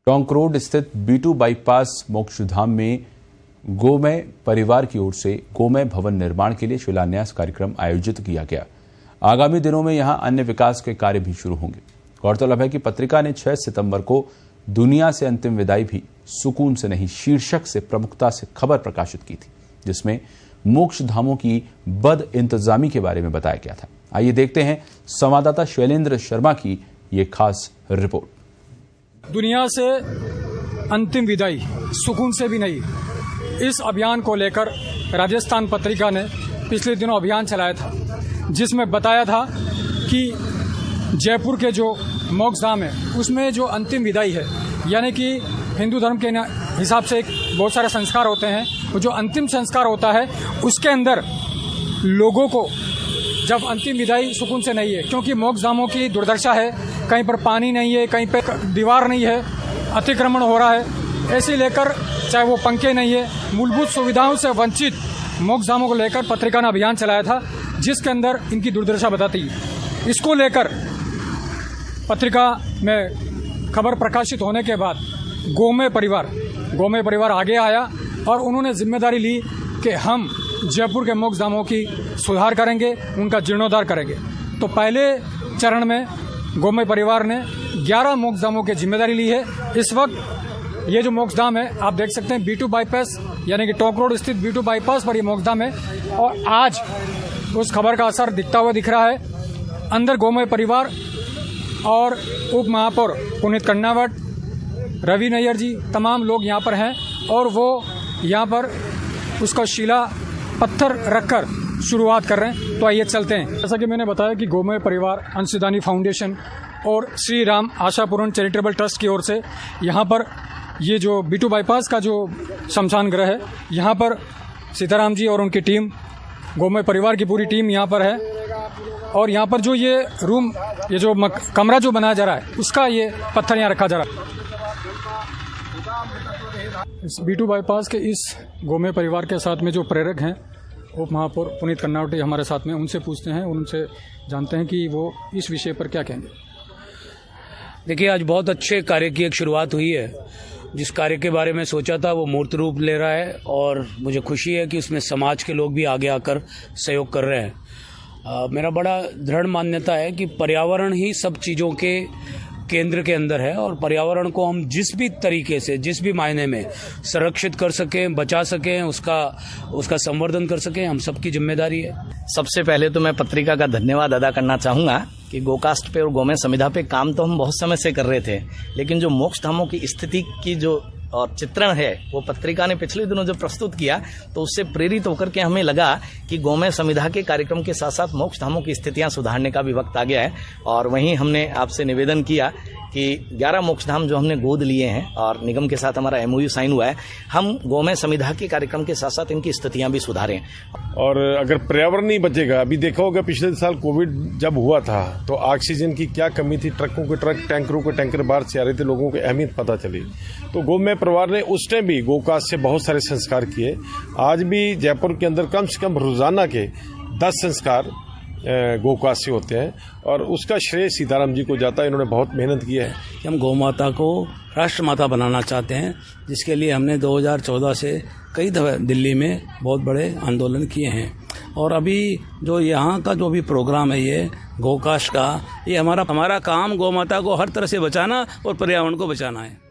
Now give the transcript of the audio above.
Tonk road स्थित B2 bypass मोक्षधाम में गोमय परिवार की ओर से गोमय भवन निर्माण के लिए शिलान्यास कार्यक्रम आयोजित किया गया। आगामी दिनों में यहां अन्य विकास के कार्य भी शुरू होंगे। गौरतलब है कि पत्रिका ने 6 सितंबर को दुनिया से अंतिम विदाई भी सुकून से नहीं शीर्षक से प्रमुखता से खबर प्रकाशित की थी, जिसमें मोक्ष धामों की बद इंतजामी के बारे में बताया गया था। आइए देखते हैं संवाददाता शैलेंद्र शर्मा की ये खास रिपोर्ट। दुनिया से अंतिम विदाई सुकून से भी नहीं, इस अभियान को लेकर राजस्थान पत्रिका ने पिछले दिनों अभियान चलाया था, जिसमें बताया था कि जयपुर के जो मोक्ष धाम है उसमें जो अंतिम विदाई है, यानी कि हिंदू धर्म के हिसाब से बहुत सारे संस्कार होते हैं, वो जो अंतिम संस्कार होता है उसके अंदर लोगों को जब अंतिम विदाई सुकून से नहीं है, क्योंकि मोक्ष धामों की दुर्दशा है, कहीं पर पानी नहीं है, कहीं पर दीवार नहीं है, अतिक्रमण हो रहा है, ऐसे लेकर चाहे वो पंखे नहीं है, मूलभूत सुविधाओं से वंचित मोक्ष धामों को लेकर पत्रिका ने अभियान चलाया था, जिसके अंदर इनकी दुर्दशा बताती है। इसको लेकर पत्रिका में खबर प्रकाशित होने के बाद गोमय परिवार आगे आया और उन्होंने जिम्मेदारी ली कि हम जयपुर के मोक्ष धामों की सुधार करेंगे, उनका जीर्णोद्धार करेंगे। तो पहले चरण में गोमय परिवार ने 11 मोक्ष धामों की जिम्मेदारी ली है। इस वक्त ये जो मोक्ष धाम है आप देख सकते हैं B2 बाईपास यानी कि टोंक रोड स्थित B2 बाईपास पर ये मोक्ष धाम है, और आज उस खबर का असर दिखता हुआ दिख रहा है। अंदर गोमय परिवार और उप महापौर पुनीत कर्नावट, रवि नैयर जी, तमाम लोग यहाँ पर हैं और वो यहाँ पर उसका शिला पत्थर रखकर शुरुआत कर रहे हैं। तो आइए चलते हैं। जैसा कि मैंने बताया कि गोमय परिवार, अंशदानी फाउंडेशन और श्री राम आशापूर्ण चैरिटेबल ट्रस्ट की ओर से यहाँ पर ये जो B2 बाईपास का जो शमशान गृह है, यहाँ पर सीताराम जी और उनकी टीम, गोमय परिवार की पूरी टीम यहाँ पर है। और यहाँ पर जो ये रूम, ये जो कमरा जो बनाया जा रहा है उसका ये पत्थर यहाँ रखा जा रहा है। इस B2 बाईपास के इस गोमय परिवार के साथ में जो प्रेरक हैं उप महापौर पुनीत कर्नावटी हमारे साथ में, उनसे पूछते हैं, उनसे जानते हैं कि वो इस विषय पर क्या कहेंगे। देखिए, आज बहुत अच्छे कार्य की एक शुरुआत हुई है। जिस कार्य के बारे में सोचा था वो मूर्त रूप ले रहा है और मुझे खुशी है कि उसमें समाज के लोग भी आगे आकर सहयोग कर रहे हैं। मेरा बड़ा दृढ़ मान्यता है कि पर्यावरण ही सब चीज़ों के केंद्र के अंदर है और पर्यावरण को हम जिस भी तरीके से, जिस भी मायने में संरक्षित कर सकें, बचा सकें, उसका संवर्धन कर सकें, हम सबकी जिम्मेदारी है। सबसे पहले तो मैं पत्रिका का धन्यवाद अदा करना चाहूँगा कि गोकास्ट पे और गोमय संविधा पे काम तो हम बहुत समय से कर रहे थे, लेकिन जो मोक्ष धामों की स्थिति की जो और चित्रण है वो पत्रिका ने पिछले दिनों जो प्रस्तुत किया तो उससे प्रेरित होकर के हमें लगा कि गोमय संविधा के कार्यक्रम के साथ साथ मोक्ष धामों की स्थितियां सुधारने का भी वक्त आ गया है। और वहीं हमने आपसे निवेदन किया कि 11 मोक्ष धाम जो हमने गोद लिए हैं और निगम के साथ हमारा MOU साइन हुआ है, हम गोमय संविधा के कार्यक्रम के साथ साथ इनकी स्थितियां भी सुधारें। और अगर पर्यावरण नहीं बचेगा, अभी देखा होगा पिछले साल कोविड जब हुआ था तो ऑक्सीजन की क्या कमी थी, ट्रकों के ट्रक, टैंकरों के टैंकर बाहर से आ रहे थे, लोगों की अहमियत पता चली। तो गोमय परिवार ने उस टाइम भी गोकास्ट से बहुत सारे संस्कार किए। आज भी जयपुर के अंदर कम से कम रोजाना के 10 संस्कार गोकास्ट से होते हैं और उसका श्रेय सीताराम जी को जाता है। इन्होंने बहुत मेहनत की है कि हम गौ माता को राष्ट्र माता बनाना चाहते हैं, जिसके लिए हमने 2014 से कई दफे दिल्ली में बहुत बड़े आंदोलन किए हैं। और अभी जो यहाँ का जो भी प्रोग्राम है ये गोकास्ट का, ये हमारा काम गौ माता को हर तरह से बचाना और पर्यावरण को बचाना है।